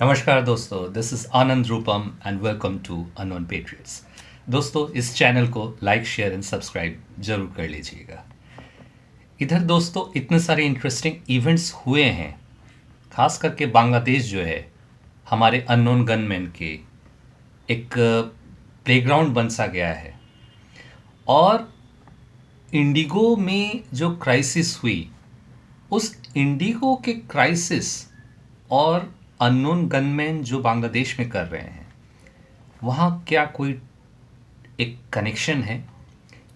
नमस्कार दोस्तों, this is Anand Rupam and welcome to unknown patriots. दोस्तों, इस चैनल को लाइक शेयर एंड सब्सक्राइब जरूर कर लीजिएगा। इधर दोस्तों इतने सारे इंटरेस्टिंग इवेंट्स हुए हैं, खास करके बांग्लादेश जो है हमारे अननोन गनमैन के एक प्लेग्राउंड बन सा गया है। और इंडिगो में जो क्राइसिस हुई, उस इंडिगो के क्राइसिस और अननोन गनमैन जो बांग्लादेश में कर रहे हैं, वहाँ क्या कोई एक कनेक्शन है?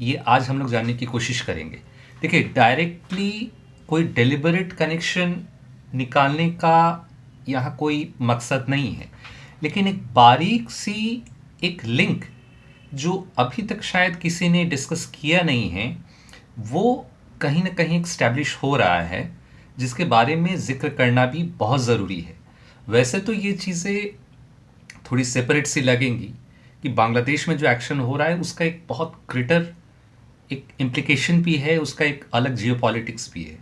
ये आज हम लोग जानने की कोशिश करेंगे। देखिए, डायरेक्टली कोई डेलिबरेट कनेक्शन निकालने का यहाँ कोई मकसद नहीं है, लेकिन एक बारीक सी एक लिंक जो अभी तक शायद किसी ने डिस्कस किया नहीं है, वो कहीं ना कहीं एक्स्टैब्लिश हो रहा है, जिसके बारे में जिक्र करना भी बहुत ज़रूरी है। वैसे तो ये चीज़ें थोड़ी सेपरेट सी लगेंगी कि बांग्लादेश में जो एक्शन हो रहा है उसका एक बहुत ग्रेटर एक इम्प्लिकेशन भी है, उसका एक अलग जियोपॉलिटिक्स भी है।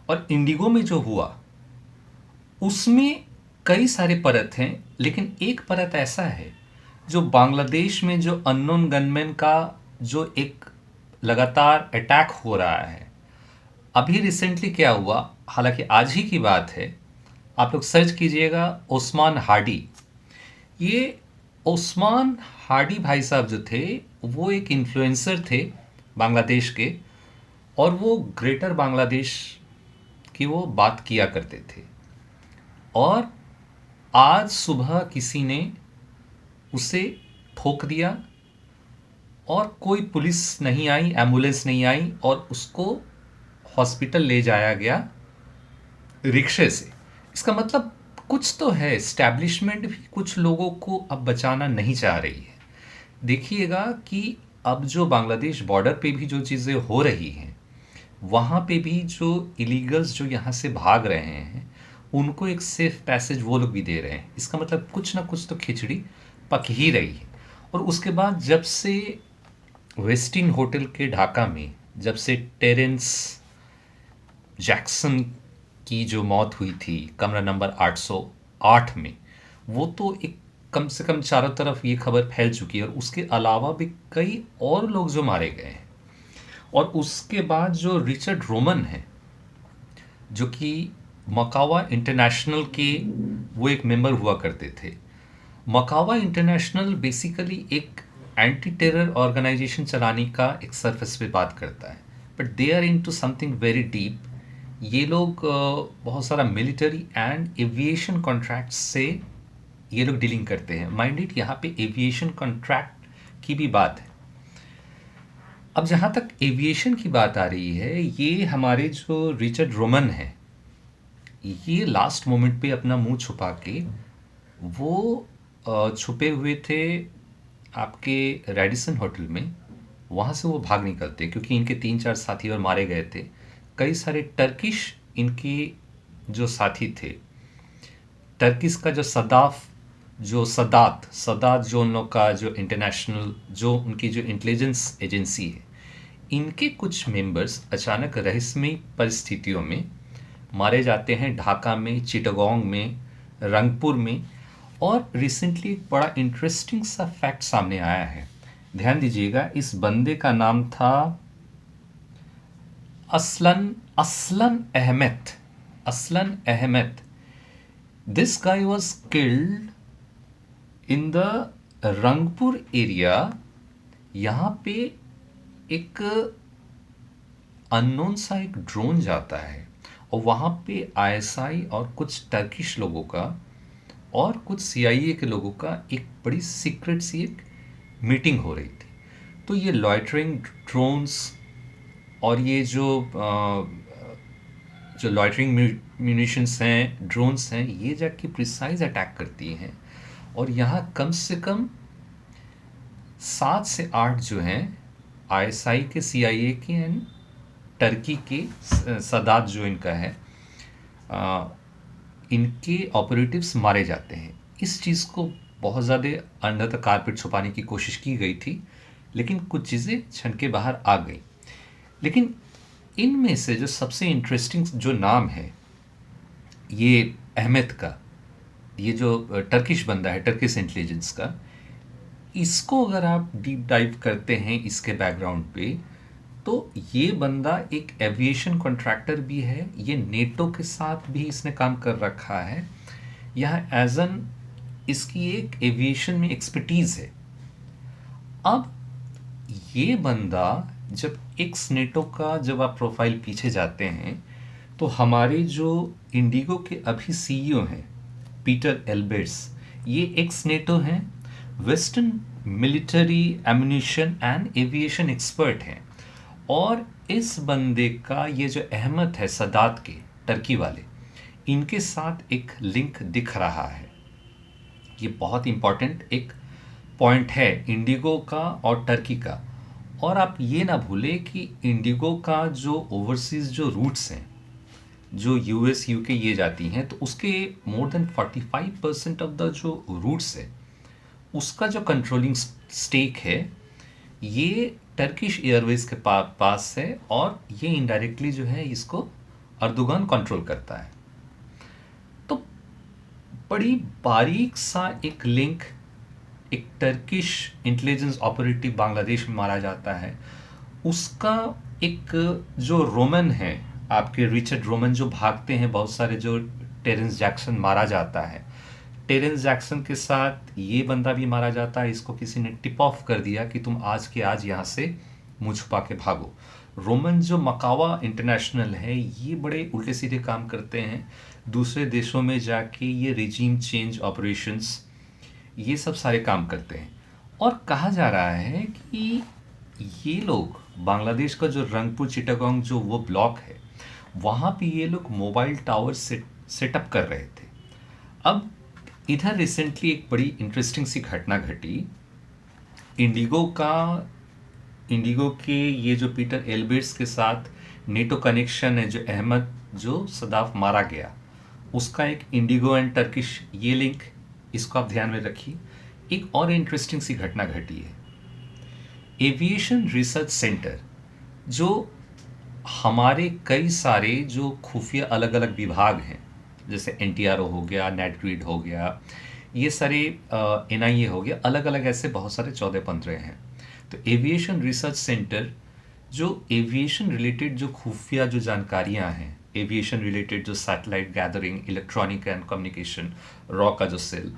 और इंडिगो में जो हुआ उसमें कई सारे परत हैं, लेकिन एक परत ऐसा है जो बांग्लादेश में जो अननोन गनमैन का जो एक लगातार अटैक हो रहा है। अभी रिसेंटली क्या हुआ, हालांकि आज ही की बात है, आप लोग सर्च कीजिएगा ओस्मान हाडी। ये ओस्मान हाडी भाई साहब जो थे, वो एक इन्फ्लुएंसर थे बांग्लादेश के, और वो ग्रेटर बांग्लादेश की वो बात किया करते थे। और आज सुबह किसी ने उसे ठोक दिया और कोई पुलिस नहीं आई, एम्बुलेंस नहीं आई, और उसको हॉस्पिटल ले जाया गया रिक्शे से। इसका मतलब कुछ तो है, इस्टेब्लिशमेंट भी कुछ लोगों को अब बचाना नहीं चाह रही है। देखिएगा कि अब जो बांग्लादेश बॉर्डर पे भी जो चीज़ें हो रही हैं, वहाँ पे भी जो इलीगल्स जो यहाँ से भाग रहे हैं, उनको एक सेफ पैसेज वो लोग भी दे रहे हैं। इसका मतलब कुछ ना कुछ तो खिचड़ी पक ही रही है। और उसके बाद जब से वेस्टिन होटल के ढाका में जब से टेरेंस जैक्सन की जो मौत हुई थी कमरा नंबर 808 में, वो तो एक कम से कम चारों तरफ ये खबर फैल चुकी है, और उसके अलावा भी कई और लोग जो मारे गए हैं। और उसके बाद जो रिचर्ड रोमन है, जो कि मकावा इंटरनेशनल के वो एक मेंबर हुआ करते थे। मकावा इंटरनेशनल बेसिकली एक एंटी टेरर ऑर्गेनाइजेशन चलाने का एक सरफेस पे बात करता है, but they are into something very deep. ये लोग बहुत सारा मिलिट्री एंड एविएशन कॉन्ट्रैक्ट से ये लोग डीलिंग करते हैं। माइंडेड, यहाँ पे एविएशन कॉन्ट्रैक्ट की भी बात है। अब जहाँ तक एविएशन की बात आ रही है, ये हमारे जो रिचर्ड रोमन है, ये लास्ट मोमेंट पे अपना मुंह छुपा के वो छुपे हुए थे आपके रेडिसन होटल में। वहाँ से वो भाग निकलते क्योंकि इनके 3-4 साथी और मारे गए थे। कई सारे टर्किश इनके जो साथी थे, टर्किश का जो सदात जो उन लोग का जो इंटरनेशनल जो उनकी जो इंटेलिजेंस एजेंसी है, इनके कुछ मेंबर्स अचानक रहस्यमयी परिस्थितियों में मारे जाते हैं, ढाका में, चिटागोंग में, रंगपुर में। और रिसेंटली एक बड़ा इंटरेस्टिंग सा फैक्ट सामने आया है, ध्यान दीजिएगा। इस बंदे का नाम था Aslan Aslan Ahmed. Aslan Ahmed, this guy was killed in the Rangpur area. यहाँ पे एक अननोन सा एक ड्रोन जाता है, और वहाँ पे आईएसआई और कुछ टर्किश लोगों का और कुछ सीआईए के लोगों का एक बड़ी सीक्रेट सी एक मीटिंग हो रही थी। तो ये लॉइटरिंग ड्रोन्स और ये जो लॉइटरिंग म्यूनिशंस हैं, ड्रोन्स हैं, ये जाके प्रिसाइज अटैक करती हैं। और यहाँ कम से कम 7 से 8 जो हैं आईएसआई के, सीआईए के एंड टर्की के सदात जो इनका है, इनके ऑपरेटिव्स मारे जाते हैं। इस चीज़ को बहुत ज़्यादा अंडर द कारपेट छुपाने की कोशिश की गई थी, लेकिन कुछ चीज़ें छन के बाहर आ गई। लेकिन इनमें से जो सबसे इंटरेस्टिंग जो नाम है ये अहमद का, ये जो टर्किश बंदा है, टर्किश इंटेलिजेंस का, इसको अगर आप डीप डाइव करते हैं इसके बैकग्राउंड पे, तो ये बंदा एक एविएशन कॉन्ट्रैक्टर भी है, ये नेटो के साथ भी इसने काम कर रखा है, यह एज एन इसकी एक एविएशन में एक्सपर्टीज़ है। अब ये बंदा जब एक्स नेटो का जब आप प्रोफाइल पीछे जाते हैं, तो हमारे जो इंडिगो के अभी सीईओ हैं पीटर एल्बर्ट्स, ये एक्स नेटो हैं, western military ammunition and aviation expert हैं। और इस बंदे का ये जो अहमद है सदात के, टर्की वाले, इनके साथ एक लिंक दिख रहा है। ये बहुत इंपॉर्टेंट एक पॉइंट है इंडिगो का और टर्की का। और आप ये ना भूलें कि इंडिगो का जो ओवरसीज़ जो रूट्स हैं, जो यूएस यूके ये जाती हैं, तो उसके मोर देन 45% ऑफ द जो रूट्स है, उसका जो कंट्रोलिंग स्टेक है ये टर्किश एयरवेज के पास है, और ये इनडायरेक्टली जो है इसको अर्दोगान कंट्रोल करता है। तो बड़ी बारीक सा एक लिंक, एक टर्किश इंटेलिजेंस ऑपरेटिव बांग्लादेश में मारा जाता है, उसका एक जो रोमन है, आपके रिचर्ड रोमन जो भागते हैं, बहुत सारे जो टेरेंस जैक्सन मारा जाता है, टेरेंस जैक्सन के साथ ये बंदा भी मारा जाता है। इसको किसी ने टिप ऑफ कर दिया कि तुम आज के आज यहाँ से मुँह छुपा के भागो। रोमन जो मकावा इंटरनेशनल है, ये बड़े उल्टे सीधे काम करते हैं, दूसरे देशों में जाके ये रिजीम चेंज ऑपरेशंस, ये सब सारे काम करते हैं। और कहा जा रहा है कि ये लोग बांग्लादेश का जो रंगपुर चिटागोंग जो वो ब्लॉक है, वहाँ पे ये लोग मोबाइल टावर सेटअप कर रहे थे। अब इधर रिसेंटली एक बड़ी इंटरेस्टिंग सी घटना घटी। इंडिगो के ये जो पीटर एल्बर्ट्स के साथ नेटो कनेक्शन है, जो अहमद जो सदाफ मारा गया, उसका एक इंडिगो एंड टर्किश ये लिंक, इसको आप ध्यान में रखिए। एक और इंटरेस्टिंग सी घटना घटी है। एविएशन रिसर्च सेंटर, जो हमारे कई सारे जो खुफिया अलग अलग विभाग हैं, जैसे एनटीआरओ हो गया, नेटग्रिड हो गया, ये सारे एनआईए हो गया, अलग अलग ऐसे बहुत सारे 14-15 हैं। तो एविएशन रिसर्च सेंटर जो एविएशन रिलेटेड जो खुफिया जो जानकारियां हैं, एविएशन रिलेटेड जो satellite gathering, electronic and communication, raw का जो सेल,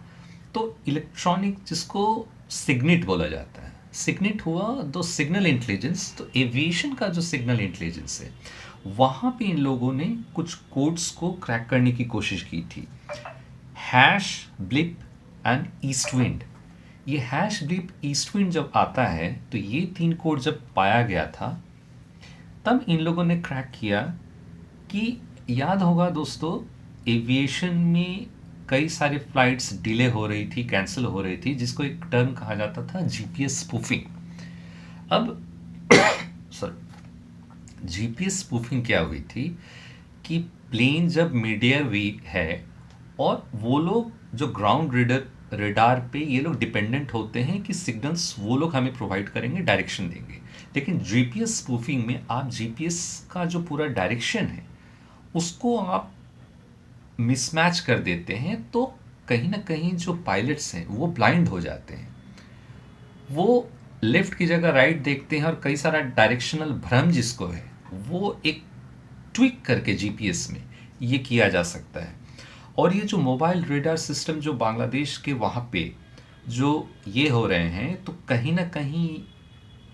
तो इलेक्ट्रॉनिक जिसको सिग्निट बोला जाता है, सिग्निट हुआ तो सिग्नल इंटेलिजेंस, तो एविएशन का जो सिग्नल इंटेलिजेंस है, वहाँ पे इन लोगों ने कुछ कोड्स को क्रैक करने की कोशिश की थी। Hash, blip and east wind. ये हैश, ब्लिप, ईस्ट विंड जब आता है, तो ये 3 कोड जब पाया गया था, तब इन लोगों ने क्रैक किया कि, याद होगा दोस्तों, एविएशन में कई सारे फ्लाइट्स डिले हो रही थी, कैंसिल हो रही थी, जिसको एक टर्म कहा जाता था जीपीएस स्पूफिंग। अब सॉरी, जीपीएस स्पूफिंग क्या हुई थी कि प्लेन जब मिड एयर वीक है, और वो लोग जो ग्राउंड रेडार पे ये लोग डिपेंडेंट होते हैं कि सिग्नल्स वो लोग हमें प्रोवाइड करेंगे, डायरेक्शन देंगे। लेकिन जीपीएस स्पूफिंग में आप जीपीएस का जो पूरा डायरेक्शन है उसको आप मिसमैच कर देते हैं, तो कहीं ना कहीं जो पायलट्स हैं वो ब्लाइंड हो जाते हैं, वो लेफ्ट की जगह राइट देखते हैं, और कई सारा डायरेक्शनल भ्रम जिसको है वो एक ट्विक करके जीपीएस में ये किया जा सकता है। और ये जो मोबाइल रेडार सिस्टम जो बांग्लादेश के वहाँ पे जो ये हो रहे हैं, तो कहीं ना कहीं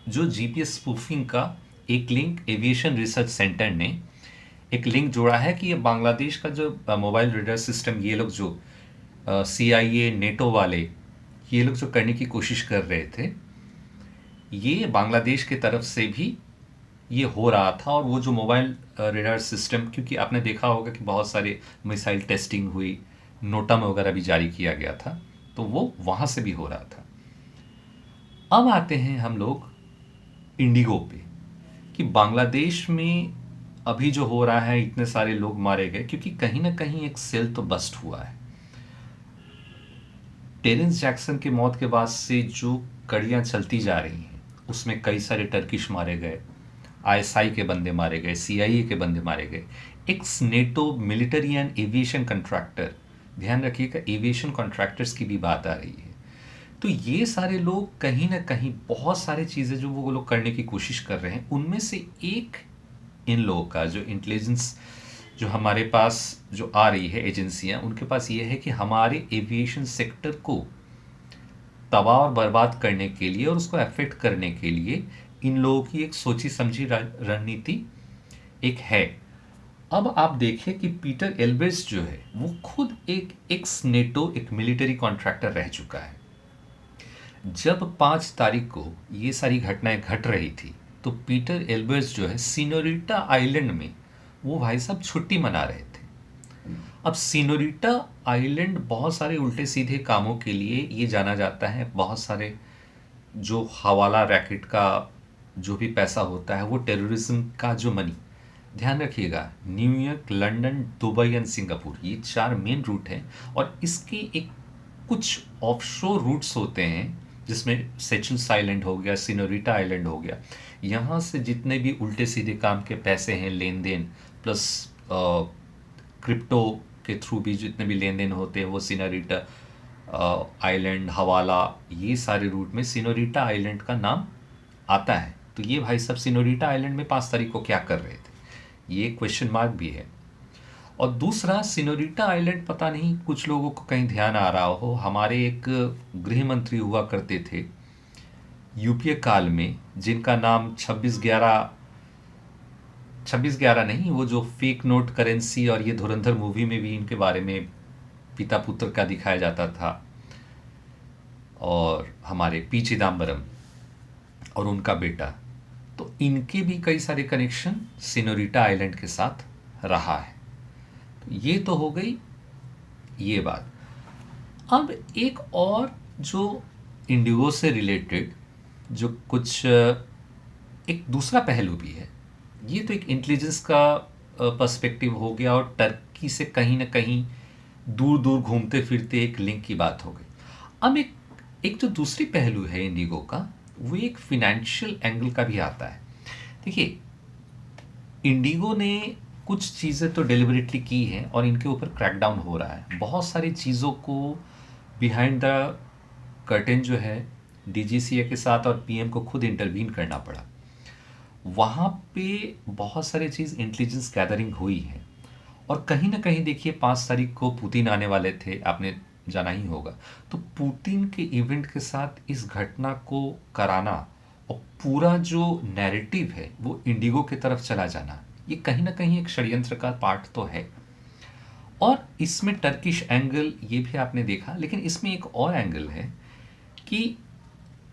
जो जीपीएस स्पूफिंग का एक लिंक एविएशन रिसर्च सेंटर ने एक लिंक जोड़ा है कि ये बांग्लादेश का जो मोबाइल रेडार सिस्टम, ये लोग जो सीआईए नेटो वाले ये लोग जो करने की कोशिश कर रहे थे, ये बांग्लादेश के तरफ से भी ये हो रहा था। और वो जो मोबाइल रेडार सिस्टम, क्योंकि आपने देखा होगा कि बहुत सारे मिसाइल टेस्टिंग हुई, नोटम वगैरह भी जारी किया गया था, तो वो वहाँ से भी हो रहा था। अब आते हैं हम लोग इंडिगो पे, कि बांग्लादेश में अभी जो हो रहा है, इतने सारे लोग मारे गए, क्योंकि कहीं ना कहीं एक सेल तो बस्ट हुआ है। टेरेंस जैक्सन की मौत के बाद से जो कड़ियाँ चलती जा रही हैं, उसमें कई सारे टर्किश मारे गए, आईएसआई के बंदे मारे गए, सीआईए के बंदे मारे गए, x NATO military and aviation contractor ध्यान रखिएगा, एविएशन कॉन्ट्रैक्टर्स की भी बात आ रही है। तो ये सारे लोग कहीं ना कहीं बहुत सारी चीज़ें जो वो लोग करने की कोशिश कर रहे हैं, उनमें से एक इन लोगों का जो इंटेलिजेंस जो हमारे पास जो आ रही है एजेंसियां, उनके पास ये है कि हमारे एविएशन सेक्टर को तबाह और बर्बाद करने के लिए और उसको अफेक्ट करने के लिए इन लोगों की एक सोची समझी रणनीति एक है। अब आप देखिए कि पीटर एल्बर्स जो है वो खुद एक एक्स नेटो एक मिलिट्री कॉन्ट्रैक्टर रह चुका है। जब 5 तारीख को ये सारी घटनाएं घट रही थी तो पीटर एल्बर्स जो है सिनोरिटा आइलैंड में वो भाई साहब छुट्टी मना रहे थे। अब सिनोरिटा आइलैंड बहुत सारे उल्टे सीधे कामों के लिए ये जाना जाता है। बहुत सारे जो हवाला रैकेट का जो भी पैसा होता है, वो टेररिज्म का जो मनी, ध्यान रखिएगा, New York, London, Dubai and Singapore, ये 4 मेन रूट हैं। और इसके एक कुछ ऑफशोर रूट्स होते हैं जिसमें सेचल्स आइलैंड हो गया, सिनोरिटा आइलैंड हो गया। यहाँ से जितने भी उल्टे सीधे काम के पैसे हैं, लेन देन प्लस क्रिप्टो के थ्रू भी जितने भी लेन देन होते हैं, वो सिनोरिटा आइलैंड, हवाला, ये सारे रूट में सिनोरिटा आइलैंड का नाम आता है। तो ये भाई सब सिनोरिटा आइलैंड में 5 तारीख को क्या कर रहे थे, ये क्वेश्चन मार्क भी है। और दूसरा, सिनोरिटा आइलैंड, पता नहीं कुछ लोगों को कहीं ध्यान आ रहा हो, हमारे एक गृह मंत्री हुआ करते थे यूपीए काल में, जिनका नाम 2611 नहीं, वो जो फेक नोट करेंसी और ये धुरंधर मूवी में भी इनके बारे में पिता पुत्र का दिखाया जाता था, और हमारे पी चिदम्बरम और उनका बेटा, तो इनके भी कई सारे कनेक्शन सिनोरिटा आइलैंड के साथ रहा है। तो ये तो हो गई ये बात। अब एक और जो इंडिगो से रिलेटेड जो कुछ एक दूसरा पहलू भी है, ये तो एक इंटेलिजेंस का पर्सपेक्टिव हो गया और टर्की से कहीं ना कहीं दूर दूर घूमते फिरते एक लिंक की बात हो गई। अब एक जो दूसरी पहलू है इंडिगो का, वो एक फिनेंशियल एंगल का भी आता है। देखिए, इंडिगो ने कुछ चीज़ें तो डिलिबरेटली की हैं और इनके ऊपर क्रैकडाउन हो रहा है। बहुत सारी चीज़ों को बिहाइंड द कर्टेन जो है डीजीसीए के साथ और पीएम को खुद इंटरवीन करना पड़ा। वहाँ पे बहुत सारी चीज़ इंटेलिजेंस गैदरिंग हुई है। और कहीं ना कहीं देखिए, 5 तारीख को पुतिन आने वाले थे, आपने जाना ही होगा। तो पुतिन के इवेंट के साथ इस घटना को कराना और पूरा जो नैरेटिव है वो इंडिगो की तरफ चला जाना, ये कहीं ना कहीं एक षड्यंत्र का पार्ट तो है। और इसमें टर्किश एंगल ये भी आपने देखा, लेकिन इसमें एक और एंगल है कि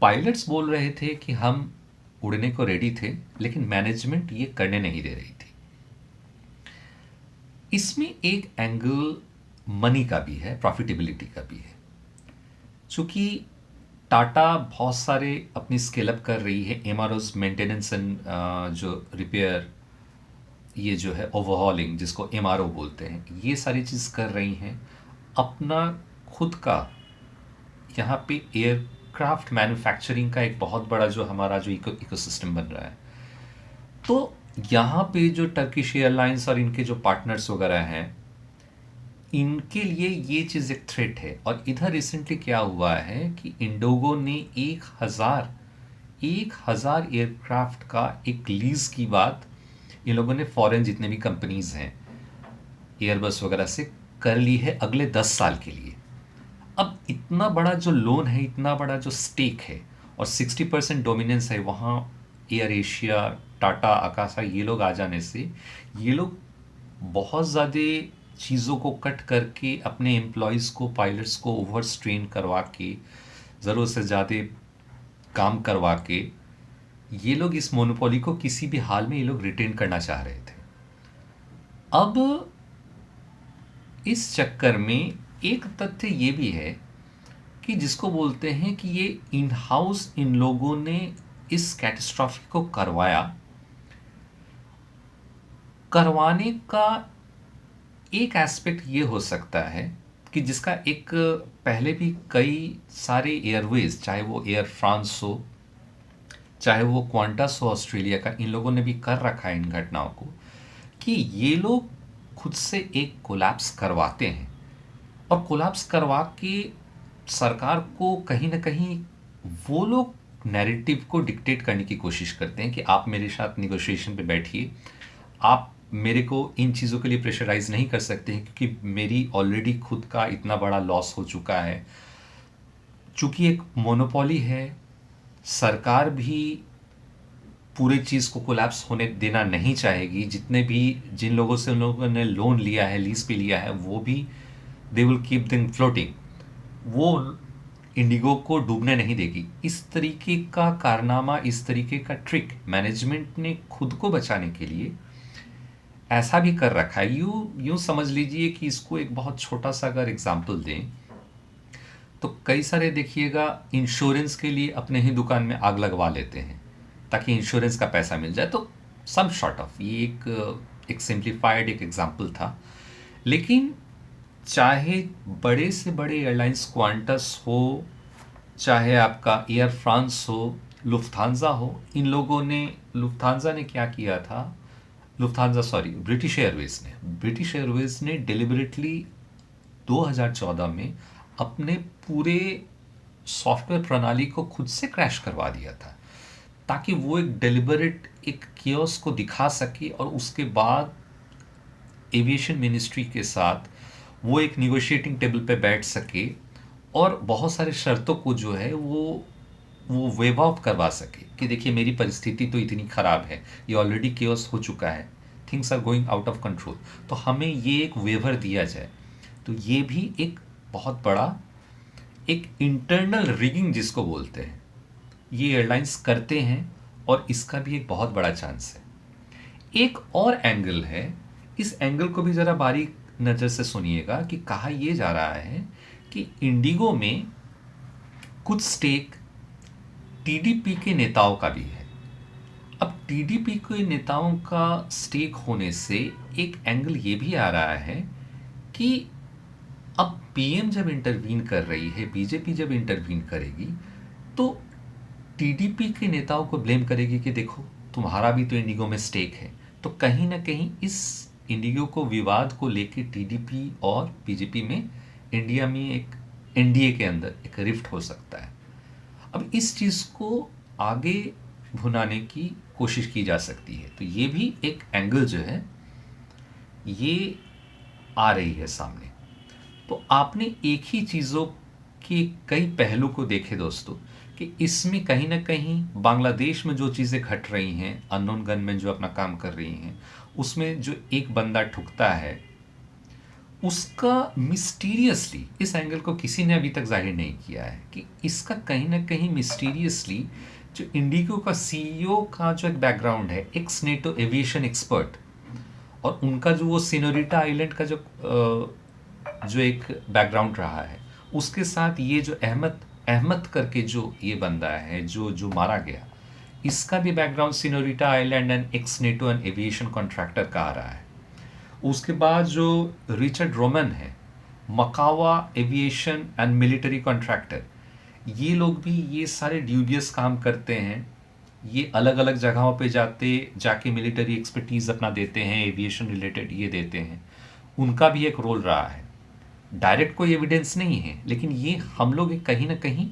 पायलट्स बोल रहे थे कि हम उड़ने को रेडी थे, लेकिन मैनेजमेंट ये करने नहीं दे रही थी। इसमें एक एंगल मनी का भी है, प्रॉफिटेबिलिटी का भी है। चूँकि टाटा बहुत सारे अपनी स्केल अप कर रही है, एमआरओज, मेंटेनेंस एंड जो रिपेयर, ये जो है ओवरहॉलिंग जिसको एमआरओ बोलते हैं, ये सारी चीज़ कर रही हैं। अपना खुद का यहाँ पे एयरक्राफ्ट मैन्युफैक्चरिंग का एक बहुत बड़ा जो हमारा जो इकोसिस्टम बन रहा है। तो यहाँ पे जो टर्किश एयरलाइंस और इनके जो पार्टनर्स वगैरह हैं, इनके लिए ये चीज़ एक थ्रेट है। और इधर रिसेंटली क्या हुआ है कि इंडिगो ने 1000 एयरक्राफ्ट का एक लीज की बात इन लोगों ने फॉरेन जितने भी कंपनीज हैं एयरबस वगैरह से कर ली है अगले 10 साल के लिए। अब इतना बड़ा जो लोन है, इतना बड़ा जो स्टेक है और 60% डोमिनेंस है वहाँ, एयर एशिया, टाटा, आकाशा, ये लोग आ जाने से ये लोग बहुत ज़्यादा चीज़ों को कट करके अपने एम्प्लॉयज़ को, पायलट्स को ओवर स्ट्रेन करवा के, ज़रूरत से ज़्यादा काम करवा के, ये लोग इस मोनोपोली को किसी भी हाल में ये लोग रिटेन करना चाह रहे थे। अब इस चक्कर में एक तथ्य ये भी है कि जिसको बोलते हैं कि ये इन हाउस इन लोगों ने इस कैटास्ट्रॉफी को करवाने का एक एस्पेक्ट ये हो सकता है कि जिसका एक पहले भी कई सारे एयरवेज, चाहे वो एयर फ्रांस हो, चाहे वो क्वांटस हो ऑस्ट्रेलिया का, इन लोगों ने भी कर रखा है इन घटनाओं को, कि ये लोग खुद से एक कोलैप्स करवाते हैं और कोलैप्स करवा के सरकार को कहीं न कहीं वो लोग नैरेटिव को डिक्टेट करने की कोशिश करते हैं कि आप मेरे साथ नेगोशिएशन पे बैठिए। आप मेरे को इन चीज़ों के लिए प्रेशराइज़ नहीं कर सकते हैं क्योंकि मेरी ऑलरेडी खुद का इतना बड़ा लॉस हो चुका है। चूँकि एक मोनोपोली है, सरकार भी पूरी चीज़ को कोलैप्स होने देना नहीं चाहेगी। जितने भी जिन लोगों से उन लोगों ने लोन लिया है, लीज़ पे लिया है, वो भी they will keep them floating. वो इंडिगो को डूबने नहीं देगी। इस तरीके का कारनामा, इस तरीके का ट्रिक मैनेजमेंट ने खुद को बचाने के लिए ऐसा भी कर रखा है। यूँ समझ लीजिए कि इसको एक बहुत छोटा-सा अगर एग्ज़ाम्पल दें, तो कई सारे देखिएगा इंश्योरेंस के लिए अपने ही दुकान में आग लगवा लेते हैं ताकि इंश्योरेंस का पैसा मिल जाए। तो सम सॉर्ट ऑफ ये एक सिंप्लीफाइड एक एग्ज़ाम्पल था। लेकिन चाहे बड़े से बड़े एयरलाइंस क्वांटस हो, चाहे आपका एयर फ्रांस हो, लुफ्थांसा हो, इन लोगों ने लुफ्थांसा ने क्या किया था, लुफ्थांसा सॉरी ब्रिटिश एयरवेज ने डिलिबरेटली 2014 में अपने पूरे सॉफ्टवेयर प्रणाली को खुद से क्रैश करवा दिया था ताकि वो एक डेलिबरेट एक कियोस को दिखा सके और उसके बाद एविएशन मिनिस्ट्री के साथ वो एक निगोशिएटिंग टेबल पे बैठ सके और बहुत सारे शर्तों को जो है वो वेव ऑफ करवा सके कि देखिए मेरी परिस्थिति तो इतनी ख़राब है, ये ऑलरेडी केओस हो चुका है, things are going out of control, तो हमें ये एक वेवर दिया जाए। तो ये भी एक बहुत बड़ा एक इंटरनल रिगिंग जिसको बोलते हैं, ये एयरलाइंस करते हैं और इसका भी एक बहुत बड़ा चांस है। एक और एंगल है, इस एंगल को भी ज़रा बारीक नज़र से सुनिएगा कि कहा यह जा रहा है कि इंडिगो में कुछ स्टेक टीडीपी के नेताओं का भी है। अब टीडीपी के नेताओं का स्टेक होने से एक एंगल ये भी आ रहा है कि अब पीएम जब इंटरवीन कर रही है, बीजेपी जब इंटरवीन करेगी, तो टीडीपी के नेताओं को ब्लेम करेगी कि देखो तुम्हारा भी तो इंडिगो में स्टेक है। तो कहीं ना कहीं इस इंडिगो को विवाद को लेके टीडीपी और बीजेपी में इंडिया में एक एनडीए के अंदर एक रिफ्ट हो सकता है। अब इस चीज़ को आगे भुनाने की कोशिश की जा सकती है। तो ये भी एक एंगल जो है ये आ रही है सामने। तो आपने एक ही चीज़ों के कई पहलू को देखे दोस्तों कि इसमें कहीं ना कहीं बांग्लादेश में जो चीज़ें घट रही हैं, अननोन गनमैन जो अपना काम कर रही हैं, उसमें जो एक बंदा ठुकता है उसका मिस्टीरियसली, इस एंगल को किसी ने अभी तक जाहिर नहीं किया है कि इसका कहीं ना कहीं मिस्टीरियसली जो इंडिगो का सीईओ का जो एक बैकग्राउंड है, एक्स नेटो एविएशन एक्सपर्ट, और उनका जो वो सिनोरिटा आइलैंड का जो एक बैकग्राउंड रहा है, उसके साथ ये जो अहमद करके जो ये बंदा है जो मारा गया, इसका भी background Senorita Island and ex NATO and aviation contractor का आ रहा है। उसके बाद जो रिचर्ड रोमन है, मकावा एविएशन एंड मिलिट्री कॉन्ट्रैक्टर, ये लोग भी ये सारे ड्यूबियस काम करते हैं। ये अलग अलग जगहों पे जाके मिलिट्री एक्सपर्टीज़ अपना देते हैं, एविएशन रिलेटेड ये देते हैं, उनका भी एक रोल रहा है। डायरेक्ट कोई एविडेंस नहीं है, लेकिन ये हम लोग कहीं ना कहीं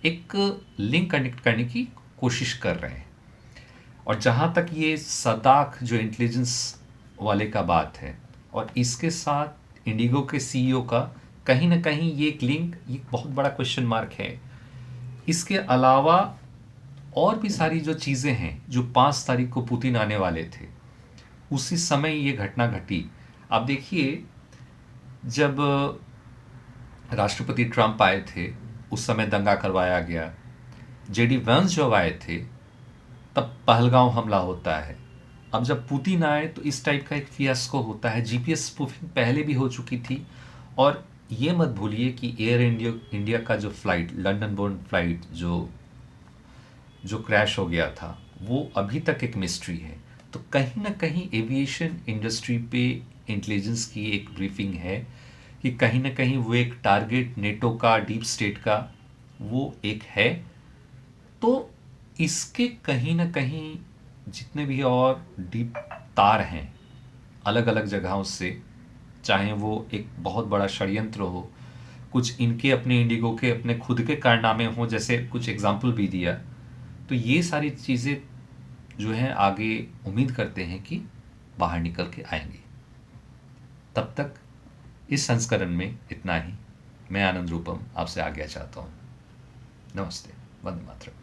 एक लिंक कनेक्ट करने की कोशिश कर रहे हैं। और जहाँ तक ये सदाक जो इंटेलिजेंस वाले का बात है और इसके साथ इंडिगो के सीईओ का, कहीं ना कहीं ये एक लिंक, ये बहुत बड़ा क्वेश्चन मार्क है। इसके अलावा और भी सारी जो चीज़ें हैं, जो 5 तारीख को पुतिन आने वाले थे, उसी समय ये घटना घटी। आप देखिए जब राष्ट्रपति ट्रंप आए थे उस समय दंगा करवाया गया, जेडी वैंस जब आए थे तब पहलगांव हमला होता है। अब जब पुतिन आए तो इस टाइप का एक फियास्को होता है। जीपीएस स्पूफिंग पहले भी हो चुकी थी। और ये मत भूलिए कि एयर इंडिया का जो फ्लाइट, लंदन बोर्न फ्लाइट जो क्रैश हो गया था, वो अभी तक एक मिस्ट्री है। तो कहीं ना कहीं एविएशन इंडस्ट्री पे इंटेलिजेंस की एक ब्रीफिंग है कि कहीं ना कहीं वो एक टारगेट नेटो का, डीप स्टेट का वो एक है। तो इसके कहीं ना कहीं जितने भी और डीप तार हैं अलग अलग जगहों से, चाहे वो एक बहुत बड़ा षड्यंत्र हो, कुछ इनके अपने इंडिगो के अपने खुद के कारनामे हों, जैसे कुछ एग्जाम्पल भी दिया। तो ये सारी चीज़ें जो हैं आगे उम्मीद करते हैं कि बाहर निकल के आएंगी। तब तक इस संस्करण में इतना ही। मैं आनंद रूपम आपसे आज्ञा चाहता हूँ। नमस्ते। वंदे मातरम।